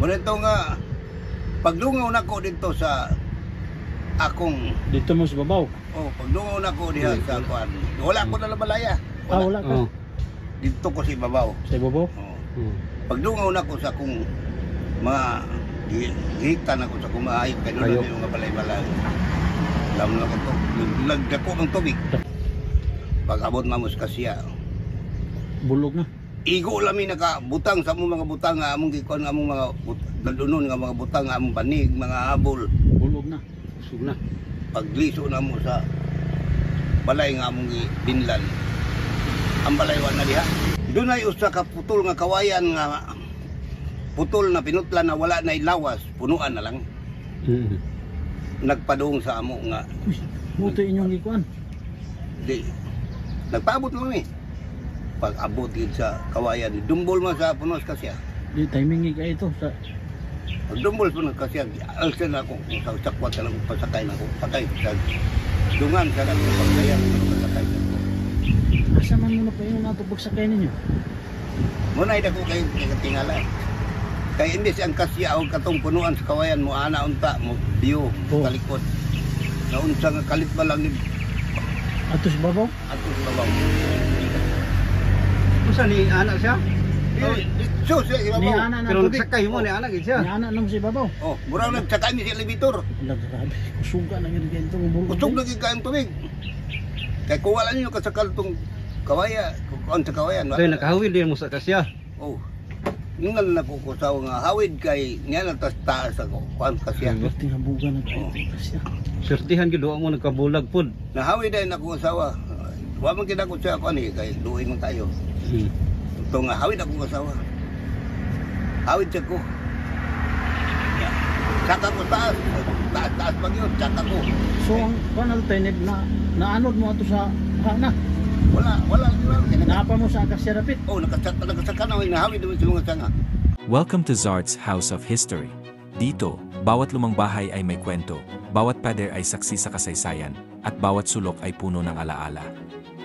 Muna ito nga, pagdungaw na ko dito sa akong... Dito mo sa babaw? Oh, pagdungaw na ko diha sa kuan. Wala ko na labalaya. Wala ka? Dito ko sa ibabaw. Sa ibabaw? Oh. Pagdungaw na ko sa akong mga gihitan ako sa kumahayop kay doon yung mga balay-balay. Alam na ko ito. Lagdako ng tubig. Pag abot mamos kasiya. Bulog na? Igo lami nakabutang sa among mga butang nga among gikon nga among mga dalunon nga mga butang nga among panig, mga habol. Bulog na. Usog na. Pagliso na mo sa balay nga among binlan. Ang balaywan na diha. Doon ay usa ka putol nga kawayan nga putol na pinutlan na wala na ilawas, punuan na lang. Nagpadung sa amo nga. Buto inyong gikuan? Di. Nagpaabot mo kami. Pag abot yun sa kawayan, dumbol mo sa punos kasya. Di timing ka ito sa... Pag dumbol punos kasya, alsin ako kung sa sakwat ka lang pasakay na ako. Sakay sa dungan sa lang pagkayan pasakay na ako. Asa man muna pa yung nato pagsakay ninyo? Muna ida ko kayo tingala. Kaya hindi siyang kasya o katong punuan sa kawayan mo, ana unta mo, view, kalikod. Naunsa nga kalit ba lang ni... Atos babaw? Atos babaw. Usa ni anak siya? So, siya, Ni ana na Pero tubig. nagsakay mo ni anak siya. Ni ana nang si babaw. Oh, murang nagsakay ni si elevator. Wala grabe. Kusuga na yun ganito. Kusog lagi kain tubig. Kaya kung wala nyo kasakal itong kawaya, kung sa kawayan. Kaya nakahawid din mo sa kasya. Oh, yung nga nakukusaw nga hawid kay nga natas-taas ako. Kuan kasya. Pati nga buga na kayo. Kasya. Sertihan gyud mo nagkabulag pud. Nahawid ay nakukusawa. Wa man kita ko siya kuan eh, kay luoy man tayo. Ito nga hawid ako kasawa. Hawid siya ko. Saka ko taas. Taas pag yun, saka ko. So ang kanal tayo na naanod mo ato sa hana. Wala. Napa mo sa kasya rapit. Oh, nakasaka na. Nahawid naman sa mga sanga. Welcome to Zard's House of History. Dito, bawat lumang bahay ay may kwento, bawat pader ay saksi sa kasaysayan, at bawat sulok ay puno ng alaala.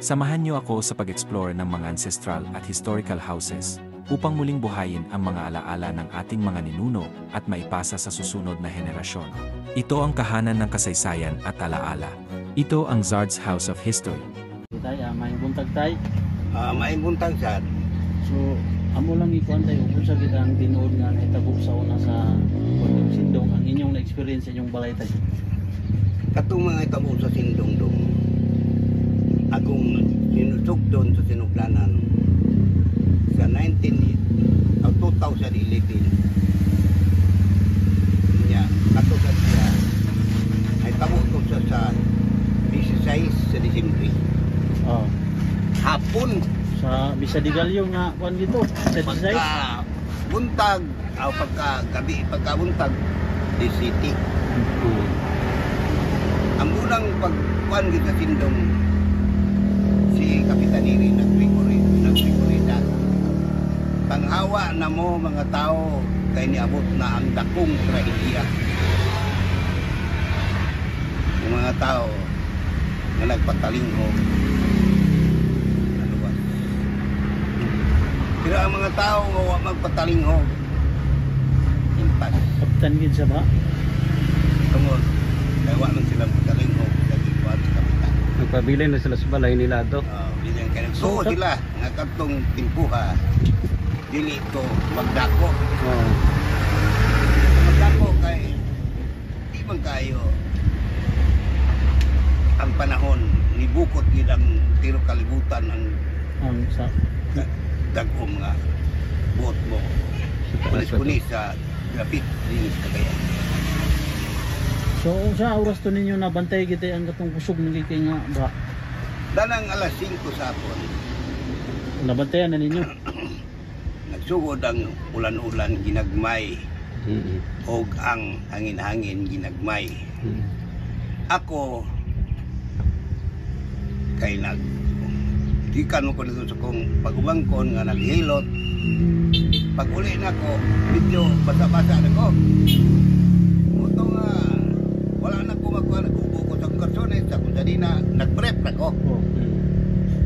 Samahan niyo ako sa pag-explore ng mga ancestral at historical houses upang muling buhayin ang mga alaala ng ating mga ninuno at maipasa sa susunod na henerasyon. Ito ang kahanan ng kasaysayan at alaala. Ito ang Zard's House of History. Tay, may buntag tay. May buntag sad. So, amo lang ikuan tayo kung sa kita ang tinuod nga nahitabo sa una sa Pondong Sindong ang inyong na-experience sa inyong balay tay. Katong mga itabo sa Sindong-dong, akong sinusog doon sa sinuglanan sa 2011 niya, ato sa siya ay tabo ko sa 16 sa Disyembre. Hapon Sa Bisadigalyo nga kuan dito sa Disay. pagka buntag o pagka gabi, pagka buntag di city. Ang unang pagkuan kita Sindong si Kapitaniri nagrikorida. Tanghawa na mo mga tao kay niabot na ang dakong trahedya. Yung mga tao na nagpatalingho naluwas. Pero ang mga tao nga wa magpatalingho impas. Kapitan gid sa ba? Tungod kaya wa man sila magpatalingho daging kuan sa kapitan. Nagpabilin na sila sa balay nila ato. Bilang kaya nagsuo sila nga katong timpuha dili ito magdako. Magdako kay di man kayo ang panahon ni bukot gid ang tiro kalibutan ang Sa dagom nga buot mo. Pulis sa grapit din sa kaya. So sa oras to ninyo nabantay gid ang katong kusog ng kay nga ba? Danang alas 5 sa hapon. Nabantayan na ninyo. Nagsugod ang ulan-ulan ginagmay. Og ang hangin-hangin ginagmay. Ako kay gikan ko dito sa kong pagubangkon nga naghilot. Pag uli na ko, medyo basa-basa na ko. Ito nga, wala na ko magkuha, nag-ubo ko sa karsones, sa kung sali na, nag-prep na ko.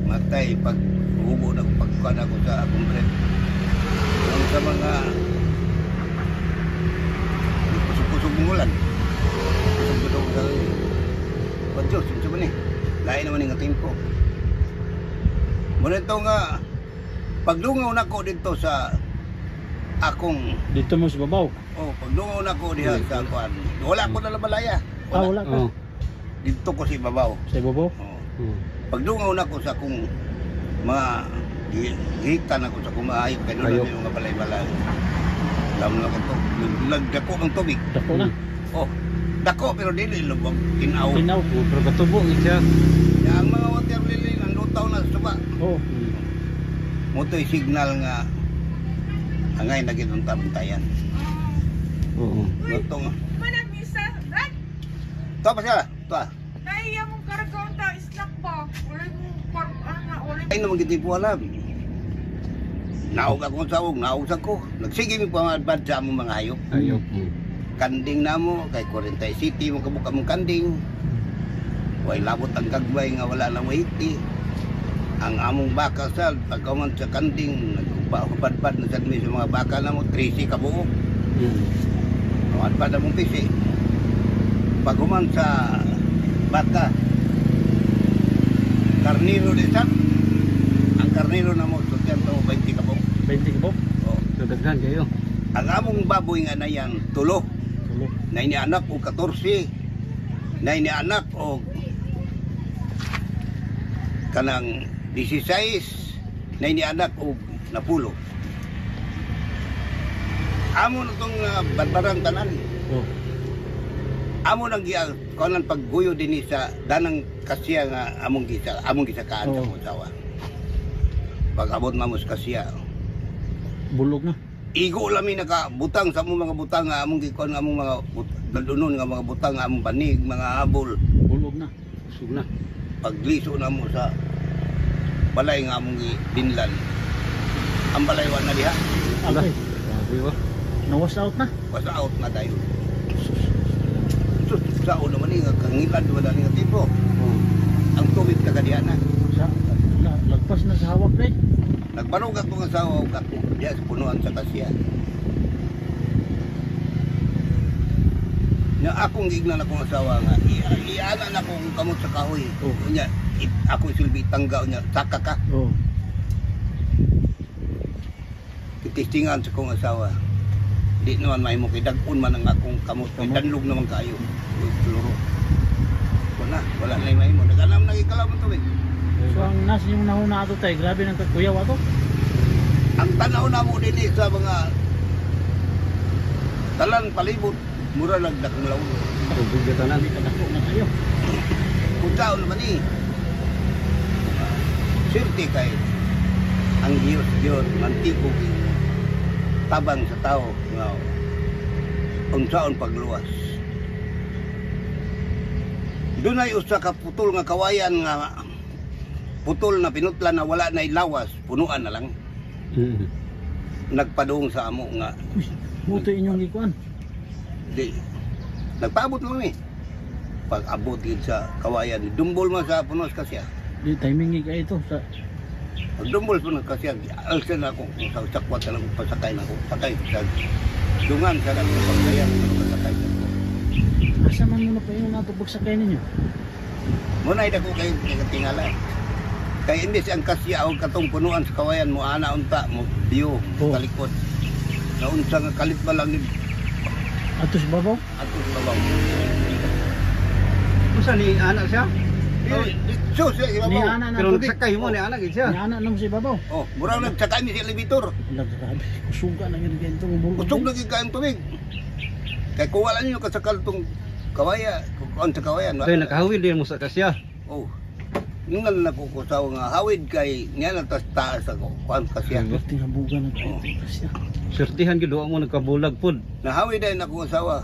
Matay, pag ubo na ko, pagkuha na ko sa akong prep. Ang sa mga Lain naman nga tempo. Muna ito nga, pagdungaw na ko dito sa akong, Dito mo sa babaw. pagdungaw na ko diha sa kuan. Wala ko na labalaya. Wala ka. Oh. Dito ko si babaw. Sa babaw. Oh. Pagdungaw na ko sa akong mga gihitan ako sa kumahayop kay Hayop. doon mga balay-balay. Alam na ko to. Nagdako ng tubig. Dako na. Dako pero dili lubog kinaw. Pinaw. Oh, pero katubo gid siya. Ya, ang mga water lily nang lutaw na sa suba. Oh. Mo to'y signal nga angay na gid unta bantayan. Oo. Ito nga. Manamisa, Brad, To pa siya. To. naiya mong karagaon ta snack ba? Wala wala. Ay naman gid po alam. Naog ako sa ug, naog sa ko. Nagsige mi pamadbad sa among mga hayop. Ayop. Kanding namo kay 40 City mo kabuka mong kanding. Way labot ang gagbay nga wala na waiti. Ang among baka sa pagkaman sa kanding nagubad-bad na sa mi sa mga baka namo 13 ka buok. Padbad among pisi. Paguman sa baka karniro di sa ang karniro namo sutyan to 20 ka buok. 20 ka po. Oh. So daghan kayo. Ang among baboy nga na yan tulo. Tulo. Na ini anak o 14, na ini anak o kanang 16, na ini anak o napulo. Amo na itong barbarang tanan. Oh. Amo nang giya kanan pagguyo din sa danang kasya nga among gisakaan sa Oo. mong asawa. Pag abot mamos kasya, Bulog na. igo lami nakabutang sa among mga butang nga among gikon nga among mga dalunon nga mga butang nga among banig, mga habol. Bulog na. Usog na. Pagliso na mo sa balay nga among dinlan. Ang balaywan na diha, Okay. Grabe ba? Nawas out na. basta out na tayo. Sus, sao naman nga kangilan wala nga tipo. Oh. Ang tubig kagadian na. Lagpas na sa hawak na eh. Nagbarog ako nga sa ako diya sa punuan sa kasya. Na akong gignan akong asawa nga iana na akong kamot sa kahoy. Oh. Nya ako silbi tangga nya saka ka. Oh. Titistingan sa kong asawa. Di naman may mo kay dagun man ang akong kamot. Kay Kamot. danlog naman kayo. Luro. Wala na may mo. Naganam nagikalaw mo tubig. So ang nas yung nahuna ato tayo, grabe ng kuyaw ato. Ang tanaw na mo din sa mga talan palibot. Mura nagdakong laon. Tubig ka tanan. Hindi ka dako na kayo. Puntaon naman eh. Sirti kay ang Diyos mantikog tabang sa tao nga unsaon pagluwas. Dunay usa ka putol nga kawayan nga putol na pinutlan na wala na ilawas, punuan na lang. Nagpadung sa amo nga Uy, buto inyong ikuan. di nagpaabot mo mi. Pag abot gid sa kawayan, dumbol man sa punos kasya. Di timing ka ito sa Pagdumbol po ng kasya, alsin ako kung sa sakwat na lang pasakay na ako. Sakay sa dungan sa lang pagkayan na pasakay na ako. asa man muna pa yung nato pagsakay ninyo. Muna ida ko kayo tingala. Kaya hindi siyang kasya o katong punuan sa kawayan mo, ana unta mo, view, Oh. kalikod. Naunsa nga kalit ba lang ni Ato sa babaw? ato sa babaw. Usa ni anak siya? So, siya, Ni ibabaw. ana na Pero tubig. nagsakay mo ni anak gid Ni siya. ana nang si babaw. Oh, murang nagsakay ni si elevator. Wala grabe. Kusuga na yun ganito ng bulog. Kusog lagi kain tubig. Kaya kung wala niyo kasakal tong kawaya, kung sa kawayan. wala. Kaya nakahawid din mo sa kasya. Oh. Yung nga nakukusaw nga hawid kay nga natas taas ako. Kuan kasya. Tinabugan na kayo. Kasi Sertihan gyud wa mo nagkabulag pud. Nahawid ay nakuha asawa.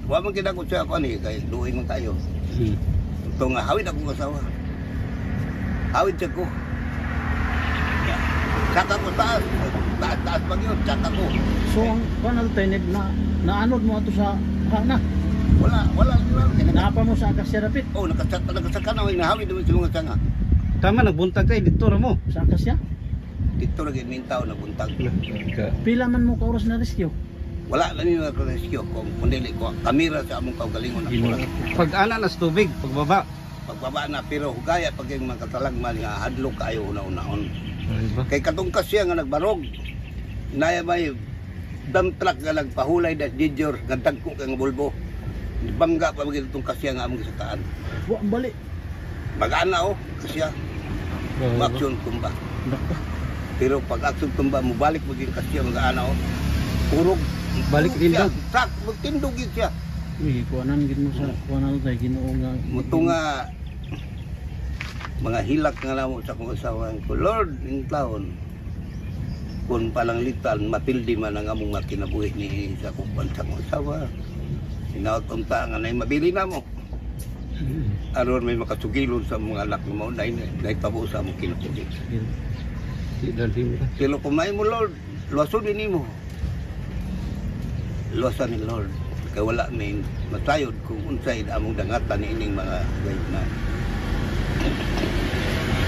Wa man kita ko siya kuan eh kay duoy man tayo. Ito nga hawid ako asawa. Hawid siya ko. Yeah. Saka ko taas. Taas pag yun. Saka ko. so ang kuan na tayo na naanod mo ato sa na. Wala. Napa mo sa akasya rapit. Oh, nakasaka na. Nahawid naman sa mga sanga. Tama nagbuntag tay dito ra mo. Sa akasya. Dito lagi mintaw na buntag. Pila man mo ka oras na rescue. Wala na niyo na-rescue kung kundili ko. Kamera sa among kaugalingon ako lang. Pag ana nas tubig, pagbaba. pagbaba na pero hugaya pag yung mga katalagman nga hadlok kayo una-unaon. Ay ba? Kay katong kasya nga nagbarog. Naya may dump truck nga nagpahulay das jidyor nga dagko kang bulbo. Bangga pa bagay itong kasya nga among gisataan. Wa ang bali. Magana kasya. Ay ba? Aksyon tumba. Naka. Pero pag aksyon tumba mo balik maging kasya magana urog. Balik Urog siya. tindog. Sak magtindog yun siya. Uy, kuanan gid mo sa kuanan tayo Ginoo nga. Muto nga mga hilak nga namo sa kong asawa ko, Lord, in taon kung palang litan mapildi man ang among makinabuhi ni sa kong asawa. Sinaot-unta nga na mabili na mo. Aron may makasugilon sa mga anak mo na tabo sa among kinabuhi. Di dalhin ka. Pero kung may mo, Lord, luwason din mo. Luwasan ni Lord. Kaya wala may matayod kung unsay among dangatan ni ining mga guys na.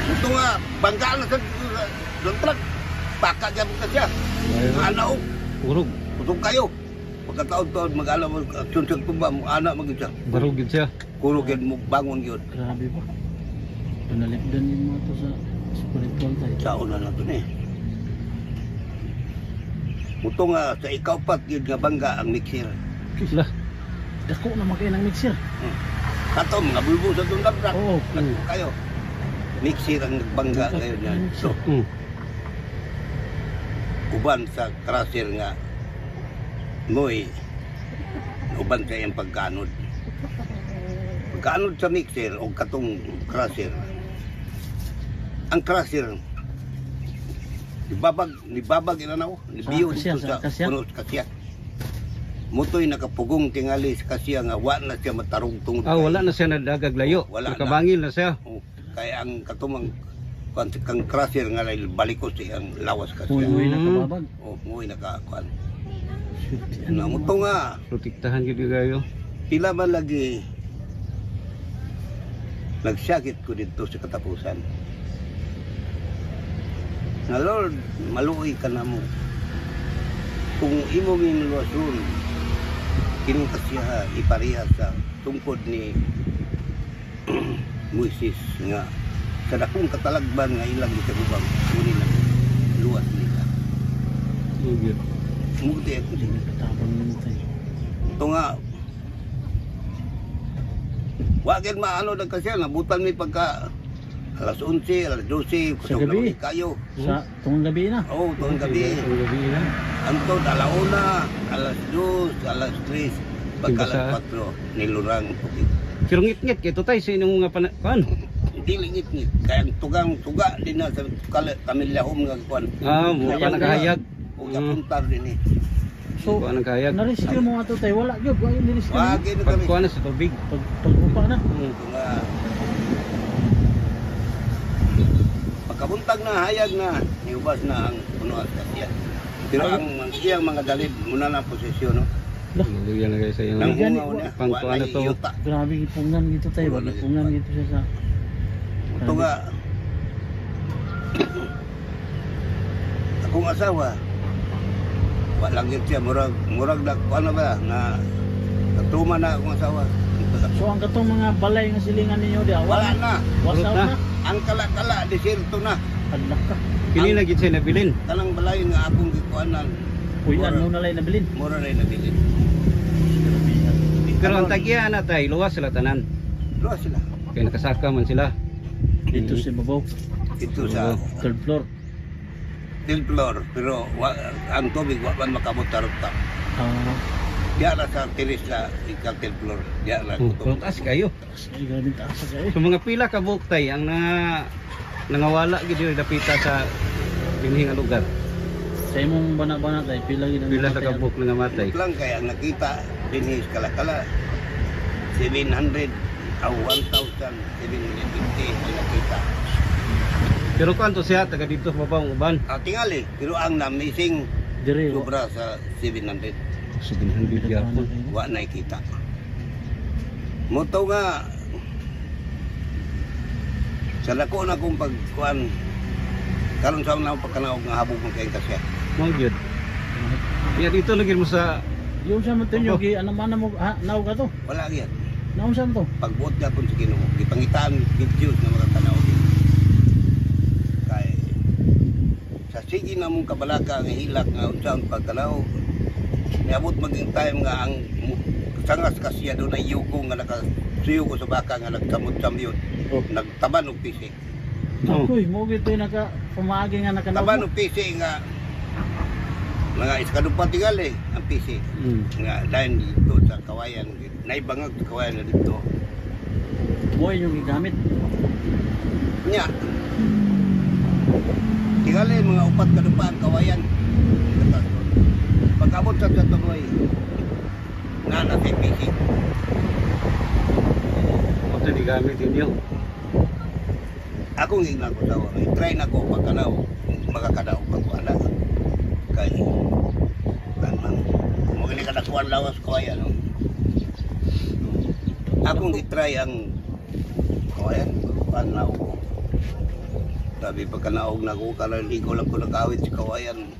Ito nga, banggaan na sa truck. Baka dyan ka siya. Ay ba? Ano? Urog. Kusog kayo. Pagkataon-taon, mag-alam mo, aksyon sa tumba mo, anak mo siya. Barog gid siya. Kurog yan mo, bangon yun. Grabe ba? Panalipdan din mo to sa spiritual tayo. Sao na nato ni. Ito nga, sa ikaw-pat yun nga bangga ang mixer. Kisla. Dako na makay ng mixer. Kato, mga bulbo sa itong dabrak. Oo. Dako kayo. Mixer ang nagbangga ngayon yan. So, uban sa crusher nga mo'y uban sa iyang pagkanod. Pagkanod sa mixer o katong crusher. Ang crusher nibabag inanaw, nibiyo kasya, dito sa kasya? puno sa kasya. Mutoy nakapugong tingali sa kasya nga wa na siya matarong tungod. Ah, wala na siya nadagag layo. Wala na. Nakabangil na siya. Oh, kaya ang katumang kang crusher nga balikos ang lawas kasya. Uy, nakababag. Oh, muy nakakuan. Shoot. Na muto nga Protektahan gid kayo. pila man lagi nagsakit ko dito sa katapusan. Na Lord, maluoy ka na mo. Kung imo minluwason, kining kasya ipariha sa tungkod ni Moises nga sa dakong katalagban nga ilang gitagubang kunin na luwas nila.Ugid. Mugti ako siya. Katabang mo tayo. Ito nga, wagin maano na kasi, nabutan mi pagka alas 11, alas 12, Sa gabi? kayo. Sa tungong gabi na. Oo, tuwang gabi. Ang gabi na. Anto, alauna, alas 2, alas 3, pagka Basa. alas 4, nilurang tubig. Pero ngit-ngit kay tutay sa inyong mga pan. Hindi lingit-ngit, kaya ang tuga din na sa kamilyahom nga kuan. Ah, mo pa nakahayag. O kapuntar din eh. So, Kuha ng kahayag. na-rescue mo nga to tayo. Wala yun. Wala yung ni-rescue mo. Wagin na kami. Pagkuha na sa tubig. Pag-upa na. Ito nga, pagkabuntag na hayag na, niubas na ang puno at kasya. Pero ang iyang mga dalib, muna na posisyon, no? Hallelujah na kayo sa inyo. Nang Gani, hungaw niya, pang kuha na to. iyota. Grabe, ipungan gitu tayo. Wag ipungan gitu siya sa... Ito nga, akong asawa, walang yun siya, murag na, ano ba, na natuma na akong asawa. So, ang katong mga balay nga silingan ninyo di, Wala na, Wasaw Urot na. ang kala-kala, desierto na. Adlak ka. Kini na gid siya nabilin. Tanang balay nga akong gikuanan, Uy, ano na lang nabilin. mura na yung nabilin. Pero ang tagya na tay, luwas sila tanan. Luwa sila. Kaya nakasaka man sila. Dito sa babaw. Ito sa Third floor. third floor, pero ang tubig wapan makabutarot-tarot. Ah, Diya na sa tiris na third floor. Diya na. Pero taas kayo. ay, grabe taas sa kayo. So mga pila ka buok tay ang nangawala gid yung dapita sa binhing nga lugar. Sa imong bana-bana tayo, pila gid ang Pila ka namatay. buok nga matay. Lang kaya ang nakita din is kala-kala 700 o 1,750 ang nakita. Pero kanto siya taga dito sa babang uban. Tingali, pero ang na-missing Dire, sobra sa 700. 700 yapon. Wa na kita. Moto nga sa dako na kong pagkuan karon sa una pagkanaog nga habog mo kay kasya. Mao gyud. Ya dito lagi mo sa Yung sa matin yung ano man mo naw ka to. Wala gyud. Naunsan to? Pagbuot niya kung sa Ginoo, gipangitaan videos na mga tanaw. Kay sa sige na mong kabalaka nga hilak nga unsaon pagtanaw. Niabot maging time nga ang sangas kasya doon ay yuko nga nakasuyo ko sa baka nga nagsamot-samyot. Oh. Nagtaban og pisi. Ako'y, mo gito yung pumagi nga nakanaw. Taban og pisi nga mga iskadupang tingal ang pisi. Nga dahil dito sa kawayan, naibangag sa kawayan na dito. Mo yung gigamit. Nya. Tingali mga upat kadupaan kawayan. Pag-abot sa tuloy, nana sa pisi. Ito di gamit ninyo. Ako ng ko sa wala. Try na ko pagkanaw. Magkakanaw pagkuana. Kaya, kanman. Mugili ka nakuhan lawas ko ayan. No? Akong itry ang kawayan. Pagkuhan ko. Sabi pagkanaog na ko, karaligo lang ko nag-awit sa kawayan.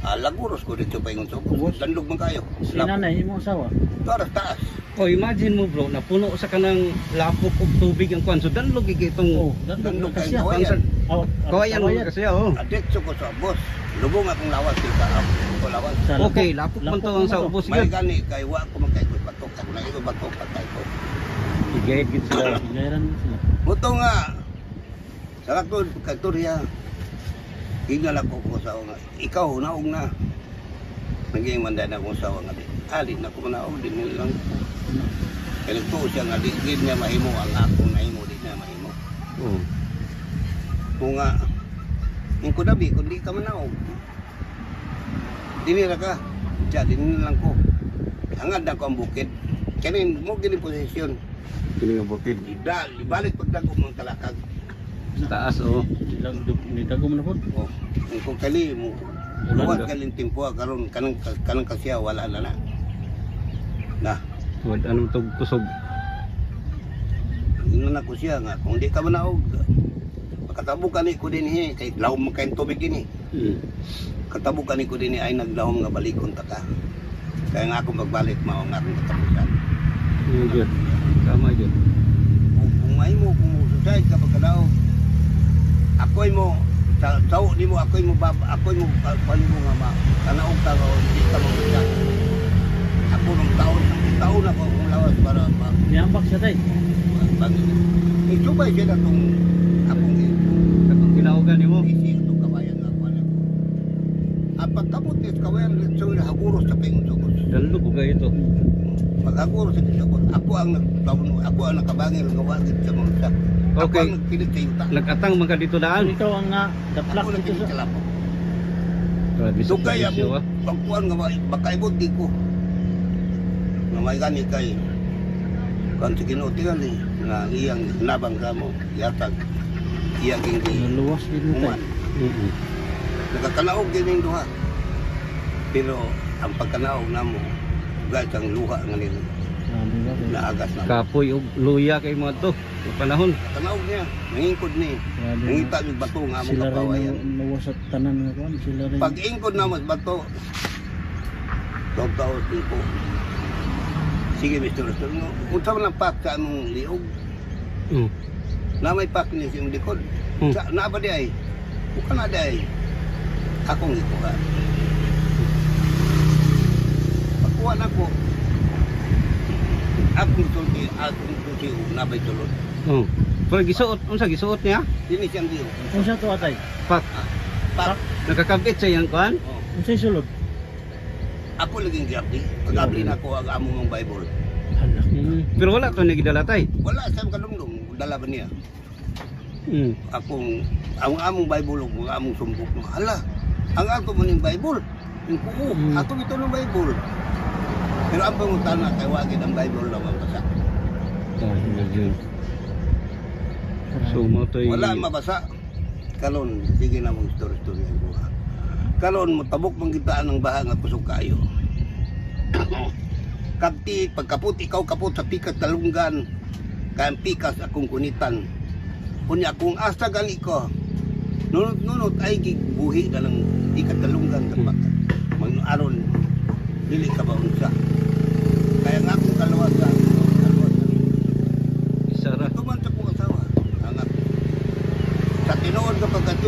Laguros ko dito pa yung subos. Dandog man kayo. Si nanay, imong asawa. Taras taas. Oh, imagine mo bro, napuno sa kanang lapok og tubig ang kwan. So danlog itong Dandog Dandog kasi. kayo kawayan. kawayan mo kasi oh. Adetso ko sa bus. Lubong akong lawas sila ko lawas. Okay, lapok man to ang sa ubos May gyud. gani kay wa ko magkaikot batok ako na ito batok patay ko. Igayad gid sila. Gairan mo sila. Buto nga. Sa ako katurya. Tingnan ako ko sa nga. Ikaw naog na. Naging mandan ako sa nga di. Alin na ko naog din lang. Kaya nagtuo siya nga di niya mahimo ang ako nahimo di niya mahimo. Oh. Kung nga ko dabi kung di ka manaog. Dinira ka. Diya, dinira lang ko. Hangad na ko ang bukid. Kaya mo gini posisyon. Kini nga bukid. Ibalik pagdago mong talakag. Taas oh. Nitago mo na po. Oh, kung kali mo, luwag kaling timpo karon kanang kasya wala na na. Nah, Wad anong tug kusog. ina na ko siya nga kung di ka manaog. Makatabukan ni ko din kay lawom man kay tubig ini. Katabukan ni ko din ay naglahom nga balikon ta ka. Kaya nga ako magbalik mao nga akong katapusan. Good. Tama jud. Kung may mo kung susay ka pagkadaog. Ako'y mo sa ni mo ako'y mo ako'y mo palimo nga ma kanaog ta ko di ka mo siya. Ako nung taon ako kung lawas para Niyambak siya tay. Isubay siya na itong akong Kinaogan nimo. isi itong kabayan nga ako. Ang pagkabot niya sa kabayan, so haguros sa pingon sugos. Danlog ug ito. Paghaguros sa sugos, ako ang nakabangil nga wakit sa mga sa. Ako Okay. ang nagpilit sa yuta. Nag-atang man ka dito daan. Ikaw ang daplak Ako dito nagpilit sa... sa lapo. Grabe sa Dugay presyo, ako, ah. pagkuhan nga makaibot di ko. Nga may gani kay kan sa Ginoo tingali nga iyang nabang kamo yatag iyang hindi Naluwas din mo tay. uman. Nakakanaog din yung duha. Pero ang pagkanaog namo guys ang luha nga nila Sabi ba? naagas na. Kapoy og luya kay mo to. Yung panahon. Kanaog niya, nangingkod ni. Grabe. Nangita yung bato nga among Sila kapawayan. rin nawas at tanan nga kuan. Sila rin. Pag ingkod na mas bato, tao tipo. Sige, Mr. Rostor, unsa man ang pak sa among liog? Na may pak ni sa imong likod. Na ba di ay? Bukan na di ay. Akong ikuha. Pagkuha na ko, akong tulti, nabay tulod. Oh. Pero gisuot, unsa gisuot niya? Dini siyang liog. Kung siya to atay. Pak. Pak. Nakakabit sa iyang kuan. Oh. Kung siya sulod. Ako laging grabdi. Pag-abli na ko ang among Bible. Hala. Pero wala to ni gidalatay. Wala sa kadungdong, dala ba niya? Mm. Ang among Bible, ang among sumbok. Hala, ang ako mo ng Bible. Yung kuko, ato ito ng Bible. Pero ang pangutan na, kay wagid ang Bible lang ang basa. So mo to'y Wala mabasa. Kalon, sige na mong story-story ang buha. Kalon, matabok mong gitaan ng baha nga kusog kayo. Kapti, pagkaput, ikaw kaput sa pikas talunggan. Kaya pikas akong kunitan. Kunya akong asa gali ko. Nunot ay gibuhi na lang ikat talunggan sa bakat. Mag-aron, dili ka ba unsa. Kaya nga akong kalawasan,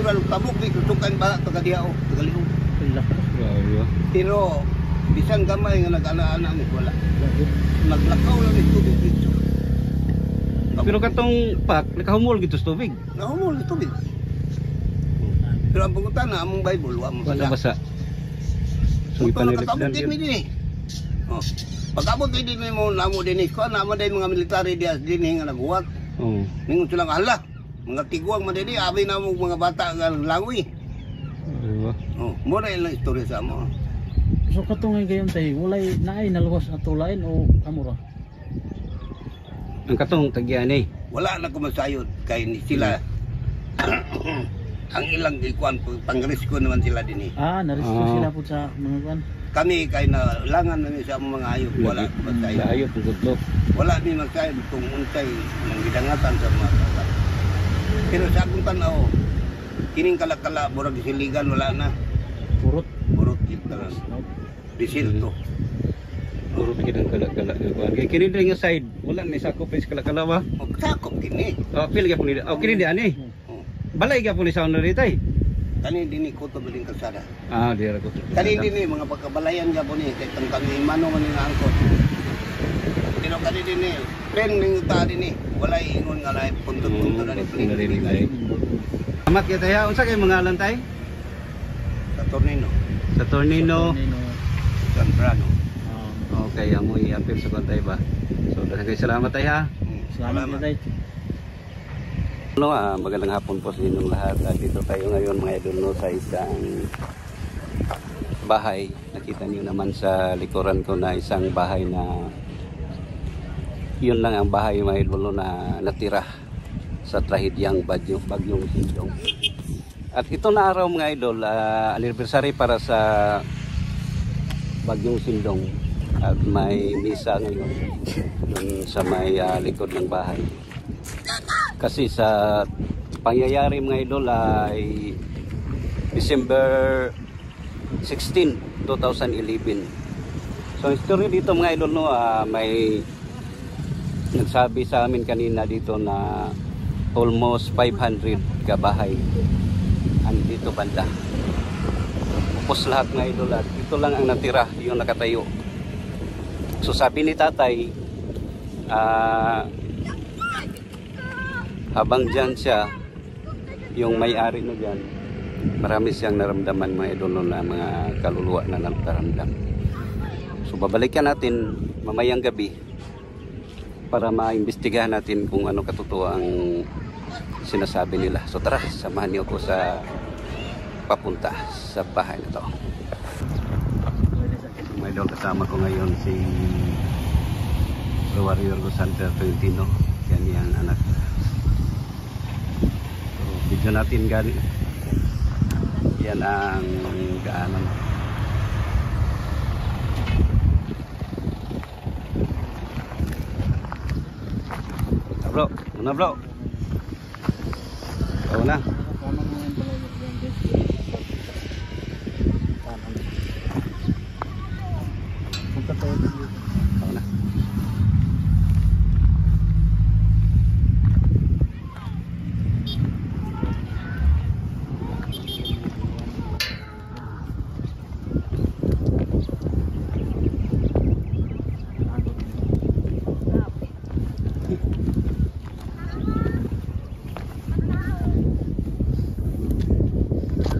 natural tabok ni tutukan ba tagadiao tagaliho. Grabe. Pero bisan gamay nga nag-ana-ana ni wala. Naglakaw lang ni tubig dito. Pero katong pak nakahumol gito sa tubig. Nahumol ni tubig. Pero ang pangutan na among Bible wa mo Basa-basa. So Ito ipanilip nakatabot din mi din eh. Oh. Pag-abot din mo namo din eh. Kuha namo din mga military diya din nga naghuwat. Oh. Ningon silang hala. Mga tiguang man din abi na mo mga bata nga langoy. Diba? Oh, mo na ilang istorya sa mo. So katong gayon tay walay naay naluwas ato lain o kamura. Ang katong tagyan eh. Wala na ko masayod kay ni sila. Ang ilang ikuan pangrisko naman sila din eh. Narisco sila po sa mga kwan. Kami kay na langan na sa among mga hayop wala ko masayod. Ayot ang gudlo. Wala ni masayod kung unsay nang gidangatan sa mga tao. Pero sa akong tanaw, kining kalakala burag siligan wala na. Purot. Burot kita na. Disilto. Puro bigyan ng kala-kala. Kaya kini din nga side. Wala na sakop is kala-kala ba? O sakop kini. Oh, pili ka po nila. Oh, kini di ani. Oh. Balay ka po ni sa dito eh. Kani dini ko to biling kasada. Di ra ko. Kani dini mga pagkabalayan gyapon ni kay tang kami mano man nga angkot. Pero kani dini pen ning ta dini wala ingon nga na puntut-puntut na ni pling. Amat kita ya. Unsa kay mga alan tay? Sa Tornino, Sa Tornino. San Brano. Okay, amo i-appeal sa kontay ba. So, daghang salamat tay ha. Salamat tay. Hello, magandang hapon po sa inyong lahat. Dito tayo ngayon mga idol no, sa isang bahay. Nakita niyo naman sa likuran ko na isang bahay na yun lang ang bahay mga idol no, na natira sa trahedyang bagyong Sindong. At ito na araw mga idol, anniversary para sa bagyong Sindong. At may misa ngayon dun sa may likod ng bahay. Kasi sa pangyayari mga idol ay December 16, 2011. So ang story dito mga idol no, may nagsabi sa amin kanina dito na almost 500 kabahay andito banda. Upos lahat mga idol at ito lang ang natira, yung nakatayo. So sabi ni tatay, habang dyan siya, yung may-ari na dyan, marami siyang naramdaman mga idol na mga kaluluwa na nagtaramdam. So babalikan natin mamayang gabi para maimbestigahan natin kung ano katotoo ang sinasabi nila. So tara, samahan niyo ako sa papunta sa bahay na to. Mga idol, kasama ko ngayon si Warrior Santa Tolentino. Yan yung anak. Video natin gani. Yan ang gaanan. Bro, muna bro. Oo na. Oo na.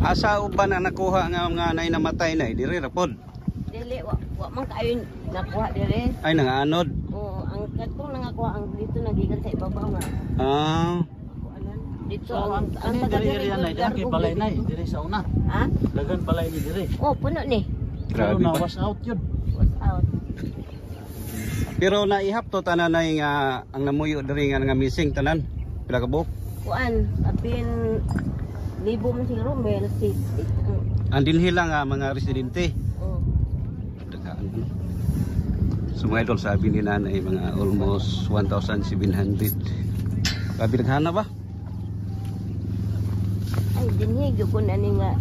Asa uban na nakuha nga mga nay namatay na diri ra pod. Dili wa man kayo nakuha dire. Ay nanganod. Oo, ang kadtong nangakuha ang dito nagikan sa ibabaw nga. Dito So ang diri area na diri balay na diri sa una. Ha? Dagan balay ni diri. Oh, puno ni. Pero Grabe na pa. was out yun. Was out. Pero naihap to tanan na nga ang namuyo diri nga missing tanan. Pila ka buok? Kuan, apin libo man siguro may receipt. Andin hila nga mga residente. Oh. Dagaan ano. So mga idol, sabi ni nanay mga almost 1,700. Grabe daghana ba? Ay, dinhi gyud ko ani nga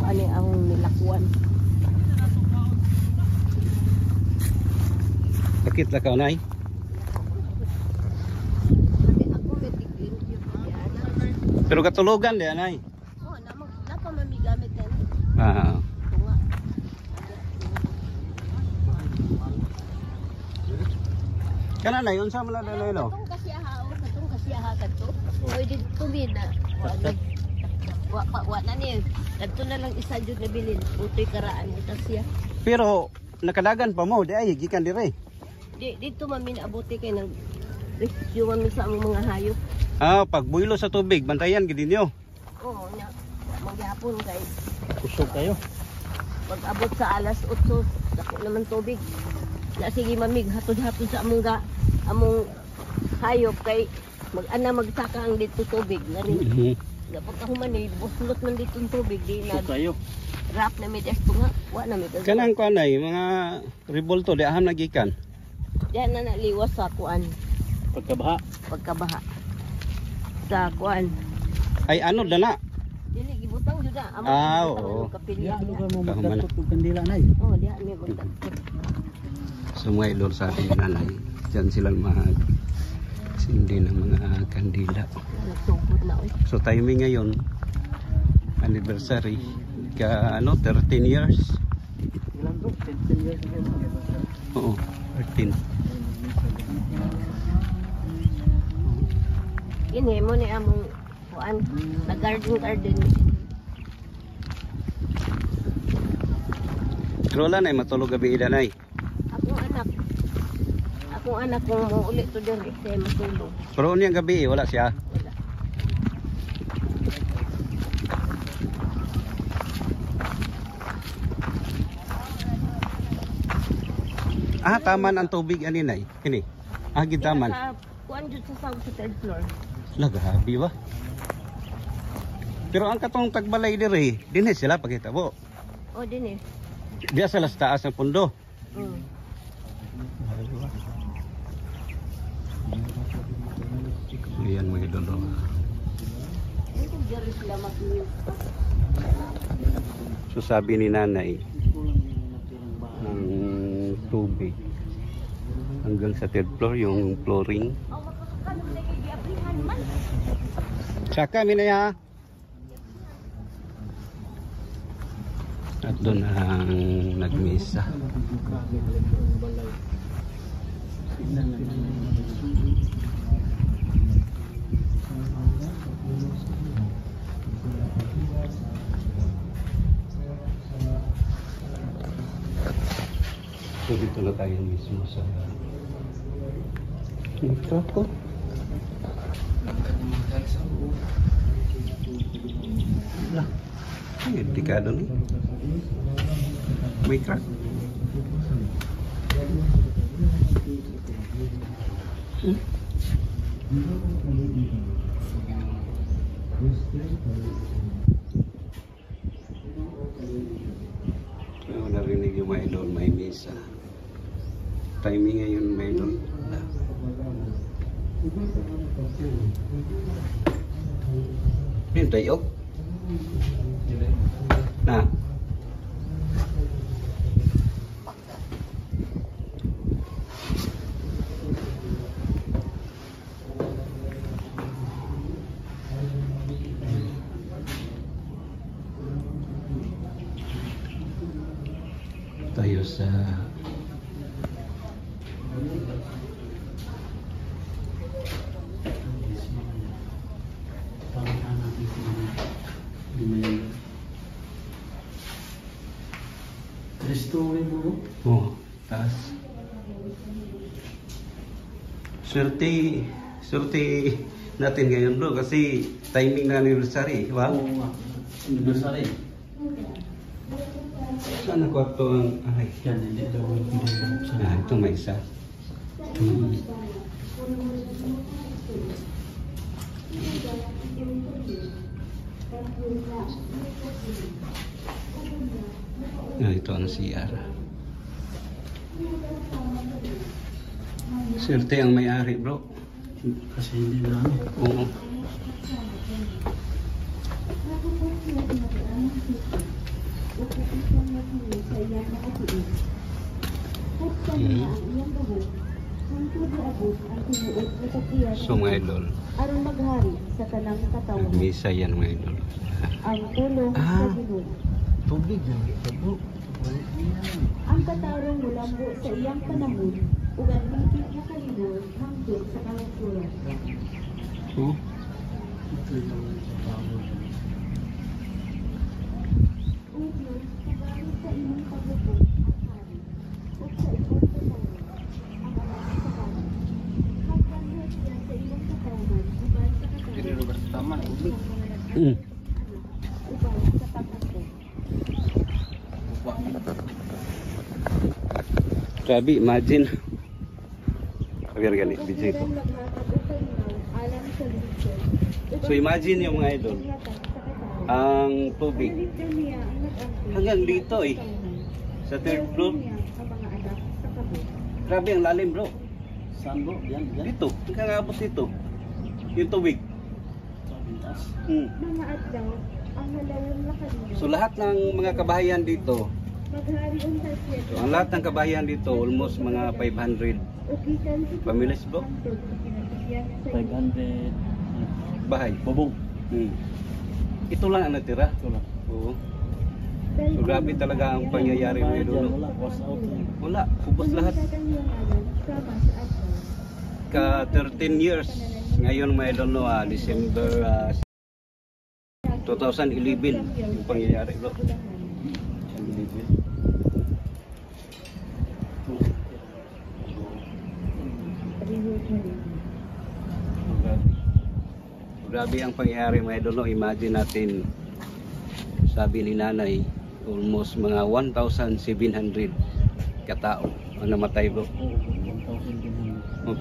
ani ang nilakuan. Sakit la ka nay. Kasi ako may tigil gyud ko diyan. Pero katulugan di anay. Ah. Tunga. Kana na yun sa mala na no. Katong kasi aha kadto. Oy dito min na. Wa na ni. Kadto na lang isa jud na bilin. Utoy karaan kita siya. Pero nakadagan pa mo di ay gikan dire. Dito mamin abuti kay nang rescue mamin sa among mga hayop. Ah, pag buylo sa tubig, bantayan gid ninyo. Oo nya. Maghapon kay Kusog kayo. pag abot sa alas 8 dako naman tubig. Na sige mamig hatod-hatod sa among hayop kay mag-ana magsaka ang dito tubig na rin. Dapat ako man eh, buslot man dito ang tubig di na Kusog kayo. rap na may desto nga. Wa na may Kanang kanay mga revolto di aham nagikan. Diyan na naliwas sa kuan, Pagkabaha. pagkabaha. Sa kuan. Ay ano dana? Dili gibutang jud na amo. Ah, oo. Kapilya. Diyan lugar mo Kahuman. magdatot og kandila nay. Oh, diyan may magdagdag. So mga idol sa ating nanay, dyan sila sindi ng mga kandila. Nagsugod na oy. So timing ngayon, anniversary, ka 13 years. Ilan to? 10 years ago. Oo, 13. Kini mo ni among kuan, na garden. Pero wala na matulog gabi idanay. Akong anak kung mo ulit to diri kay matulog. Pero niyang gabi wala siya. Wala. Ah, taman ang tubig aninay. Kini. Ah, gitaman. Sa kuan jud sa south sa third floor. Lagabi ba? Pero ang katong tagbalay diri, dinhi sila pagkitabo. O din eh. Diya sa las taas ng pundo. Mm. Ayan mga idol. Dito diri sila mag-news. So sabi ni nanay, Kulang yung natirang bahay. ang tubig hanggang sa third floor, yung flooring. Saka minaya. At doon ang nagmisa. So dito na tayo mismo sa intro ko. Wala. Ay, delikado ni. May crack. Kaya narinig yung mga idol, may misa. Timing ngayon may idol. Yung tayo? Na. Tayo sa Restore mo. oh, taas. Swerte natin ngayon bro kasi timing na anniversary, wow. Oo nga. Anniversary. Saan ang kwarto ang ay? Yan, hindi daw hindi daw sa Ah, ito may isa. Ah, ito ang CR. Swerte ang may-ari bro. kasi hindi na ano. Oo. So mga idol, Aron maghari sa tanang katawan nagmisa yan mga idol. ang tulong Ah. sa Ginoo tubig yan. Tabo. Ang katarong mulambo sa iyang panahon, ug ang higit na kalimot hangtod sa kalasuran. Oh. O Diyos, pagawin sa imong pagbubuo ang hari, ug sa imong panahon, ang alam sa hari. Magpanghot siya sa imong katawan, ubay sa katawan. Ubay sa pagkakot. Grabe, imagine. Agar gani, bijay ko. So imagine yung mga idol, ang tubig hanggang dito eh, sa third floor. Grabe ang lalim bro. Saan bro? Yan, yan. Dito, hanggang abot dito. Yung tubig. Mga adlaw, ang halawang lakanyo. So lahat ng mga kabahayan dito, Maghari unta siya. so ang lahat ng kabahayan dito, almost mga 500 Ugikan sa families bro. hangtod sa kinabigyan sa 500 Bahay. bubong. Ito lang ang natira. Ito lang. Oo. So grabe talaga ang pangyayari mga idol. Wala, was out. Wala, ubos lahat. Ka 13 years ngayon mga idol no, December 2011 yung pangyayari bro. Grabe ang pangyayari mga idol no. Imagine natin, sabi ni nanay, almost mga 1,700 katao ang namatay bro.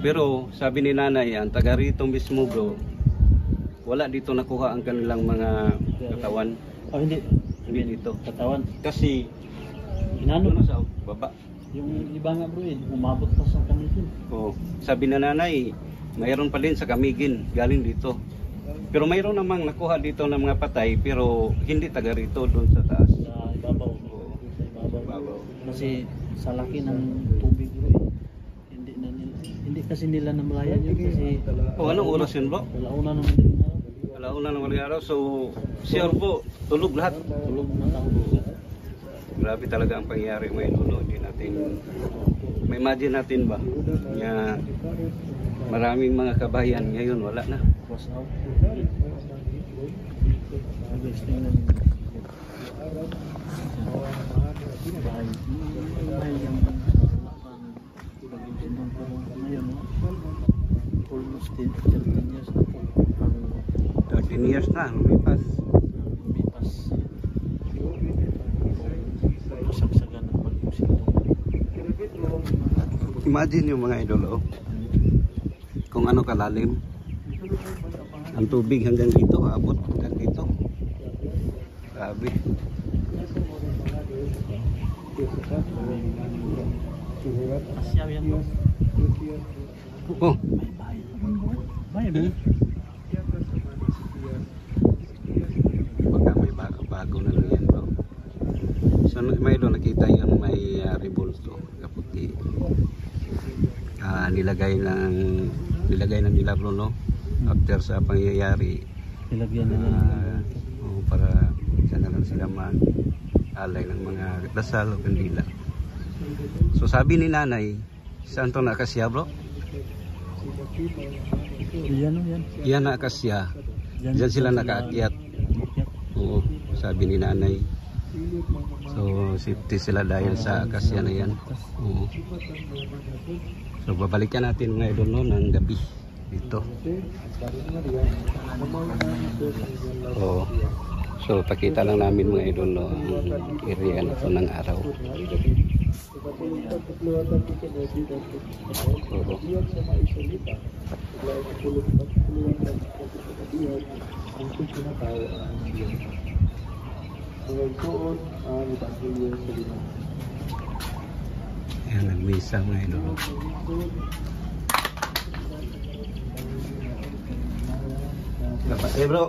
Pero sabi ni nanay, ang taga rito mismo bro, wala dito nakuha ang kanilang mga katawan. Oh, hindi. Hindi dito. Katawan. Kasi Inano ano sa baba. yung iba nga bro, umabot pa sa Camiguin. Oh, sabi na nanay, mayroon pa din sa Camiguin, galing dito. Pero mayroon namang nakuha dito ng mga patay, pero hindi taga rito, doon sa taas. Sa ibabaw. Oo. Sa ibabaw. Ibabaw. Kasi sa laki ng tubig bro, hindi kasi nila namalayan yun kasi Oh, anong oras yun bro? alauna naman din na Alauna ng mga araw, so sure po, tulog lahat. tulog na tao bro. Grabe talaga ang pangyayari may dulo. Hindi natin, may imagine natin ba, na maraming mga kabayan ngayon wala na. Was out. Almost 13 years na po ang 13 years na, lumipas. lumipas. Masagsagan ng pag-usindong. Imagine yung mga idol, oh, kung ano kalalim. Ang tubig hanggang dito, abot hanggang dito. Grabe. Asyaw yan bro. Oh, Bayan bro. baka may bago na lang yan bro. So may doon nakita yung may rebulto kaputi. Nilagay na nila bro no, after sa pangyayari. Nilagyan nila Para dyan na lang sila mag-alay ng mga dasal o kandila. So sabi ni nanay, saan to na akasya bro? yan o yan. Yan na akasya. Diyan sila nakaakyat. Oo, sabi ni nanay. So safety sila dahil sa akasya na yan. Oo. So babalikan natin mga idol no ng gabi dito. Oo. So pakita lang namin mga idol no, ang area na to ng araw. Oo. Ayan, nagmisa mga idol. Dapat bro.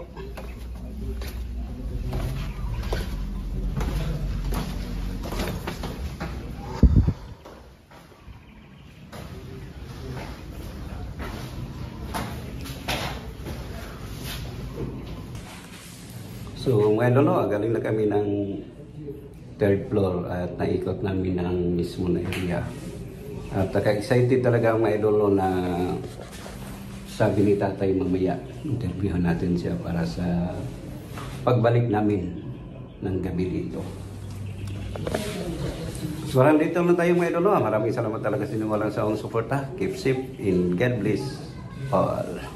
So mga idol, galing na kami ng third floor at naikot namin ang mismo na area. At excited talaga ang mga idolo na sabi ni tatay mamaya, interviewin natin siya para sa pagbalik namin ng gabi dito. So dito lang tayo mga idolo. Maraming salamat talaga sa inyo walang saong suporta. Keep safe and God bless all.